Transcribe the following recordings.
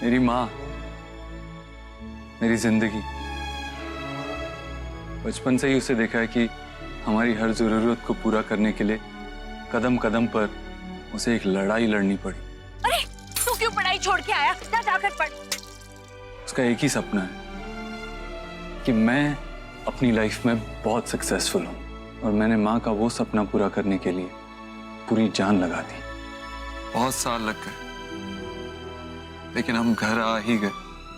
मेरी माँ, मेरी जिंदगी। बचपन से ही उसे देखा है कि हमारी हर जरूरत को पूरा करने के लिए कदम कदम पर उसे एक लड़ाई लड़नी पड़ी। अरे तू क्यों पढ़ाई छोड़ के आया? जा जाकर पढ़। उसका एक ही सपना है कि मैं अपनी लाइफ में बहुत सक्सेसफुल हूँ, और मैंने माँ का वो सपना पूरा करने के लिए पूरी जान लगा दी। बहुत साल लग गए, लेकिन हम घर आ ही गए।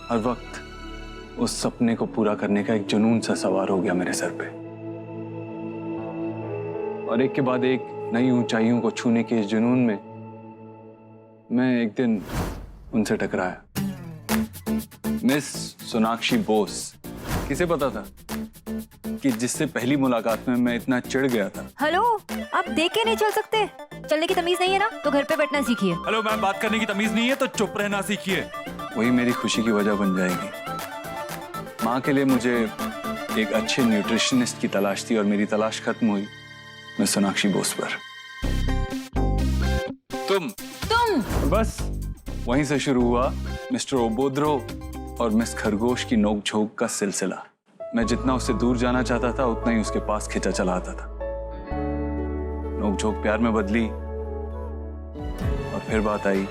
हर वक्त उस सपने को पूरा करने का एक जुनून सा सवार हो गया मेरे सर पे, और एक के बाद एक नई ऊंचाइयों को छूने के इस जुनून में मैं एक दिन उनसे टकराया। मिस सोनाक्षी बोस। किसे पता था कि जिससे पहली मुलाकात में मैं इतना चिढ़ गया था। हेलो, आप देख के नहीं चल सकते? चलने की तमीज नहीं है ना, तो घर पे बैठना सीखिए। हेलो मैम, बात करने की तमीज नहीं है तो चुप रहना सीखिए। वही मेरी खुशी की वजह बन जाएगी। माँ के लिए मुझे एक अच्छे न्यूट्रिशनिस्ट की तलाश थी, और मेरी तलाश खत्म हुई मिस सोनाक्षी बोस पर। तुम बस वहीं से शुरू हुआ मिस्टर ओबोद्रो और मिस खरगोश की नोक-झोंक का सिलसिला। मैं जितना उससे दूर जाना चाहता था, उतना ही उसके पास खिंचा चला आता था। नोक-झोंक प्यार में बदली, और फिर बात आई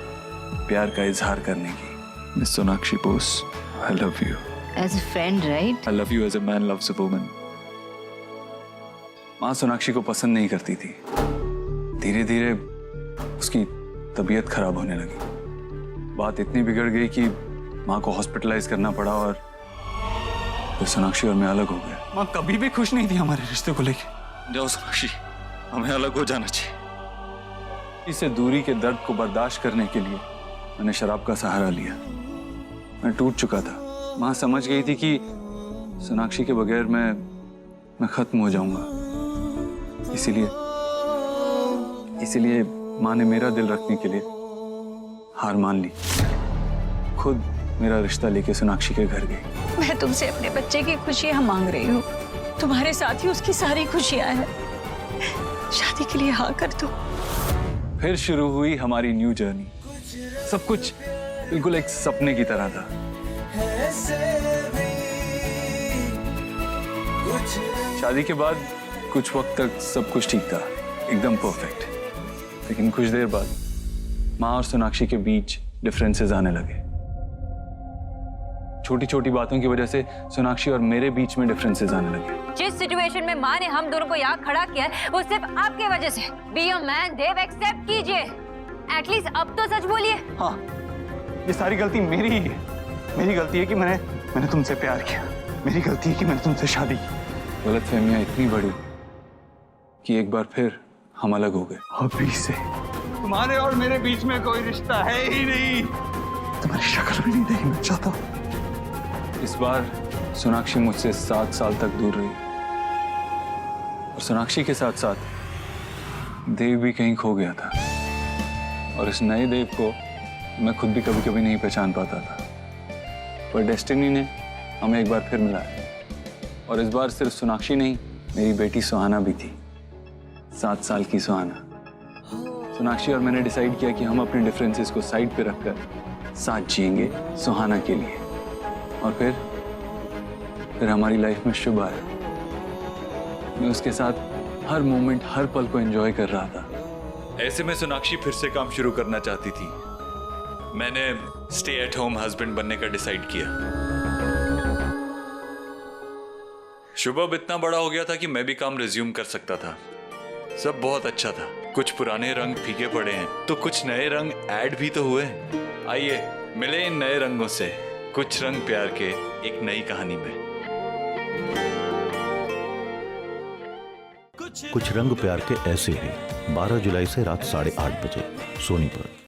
प्यार का इजहार करने की। Miss Sonakshi Bose, I love you. As a friend, right? I love you as a man loves a woman. माँ सोनाक्षी को पसंद नहीं करती थी। धीरे धीरे उसकी तबीयत खराब होने लगी। बात इतनी बिगड़ गई कि माँ को हॉस्पिटलाइज करना पड़ा, और फिर सोनाक्षी और मैं अलग हो गए। माँ कभी भी खुश नहीं थी हमारे रिश्ते को लेके। जाओ सोनाक्षी, हमें अलग हो जाना चाहिए। इससे दूरी के दर्द को बर्दाश्त करने के लिए मैंने शराब का सहारा लिया। मैं टूट चुका था। माँ समझ गई थी कि सोनाक्षी के बगैर मैं खत्म हो जाऊंगा। इसीलिए माँ ने मेरा दिल रखने के लिए हार मान ली। खुद मेरा रिश्ता लेके सोनाक्षी के घर गई। मैं तुमसे अपने बच्चे की खुशियां मांग रही हूँ। तुम्हारे साथ ही उसकी सारी खुशियां हैं। शादी के लिए हाँ कर दो। फिर शुरू हुई हमारी न्यू जर्नी। सब कुछ बिल्कुल एक सपने की तरह था। शादी के बाद कुछ वक्त तक सब कुछ ठीक था, एकदम परफेक्ट। लेकिन कुछ देर बाद माँ और सोनाक्षी के बीच डिफरेंसेस आने लगे। छोटी छोटी बातों की वजह से सोनाक्षी और मेरे बीच में डिफरेंसेस आने लगे। जिस सिचुएशन में माँ ने हम दोनों को यहाँ खड़ा किया है, वो सिर्फ आपके वजह से। Be a man Dev, accept कीजिए। एटलीस्ट अब तो सच बोलिए। हाँ, ये सारी गलती मेरी ही है। मेरी गलती है कि मैंने तुमसे प्यार किया। मेरी गलती है कि मैंने तुमसे शादी की। गलतफहमियां इतनी बड़ी कि एक बार फिर हम अलग हो गए। अभी से तुम्हारे और मेरे बीच में कोई रिश्ता है ही नहीं। तुम्हारी शक्ल भी नहीं देखना चाहता। इस बार सोनाक्षी मुझसे 7 साल तक दूर रही, और सोनाक्षी के साथ साथ देव भी कहीं खो गया था। और इस नए देव को मैं खुद भी कभी कभी नहीं पहचान पाता था, पर डेस्टिनी ने हमें एक बार फिर मिलाया। और इस बार सिर्फ सोनाक्षी नहीं, मेरी बेटी सुहाना भी थी। 7 साल की सुहाना। सोनाक्षी और मैंने डिसाइड किया कि हम अपने डिफरेंसेस को साइड पे रखकर साथ जिएंगे सुहाना के लिए। और फिर हमारी लाइफ में शुभ आया। मैं उसके साथ हर मोमेंट, हर पल को एंजॉय कर रहा था। ऐसे में सोनाक्षी फिर से काम शुरू करना चाहती थी। मैंने स्टे एट होम हस्बैंड बनने का डिसाइड किया। शुभ अब इतना बड़ा हो गया था कि मैं भी काम रिज्यूम कर सकता था। सब बहुत अच्छा था। कुछ पुराने रंग फीके पड़े हैं तो कुछ नए रंग ऐड भी तो हुए। आइए मिले इन नए रंगों से, कुछ रंग प्यार के एक नई कहानी में। कुछ रंग प्यार के ऐसे ही 12 जुलाई से रात 8:30 बजे सोनी पर।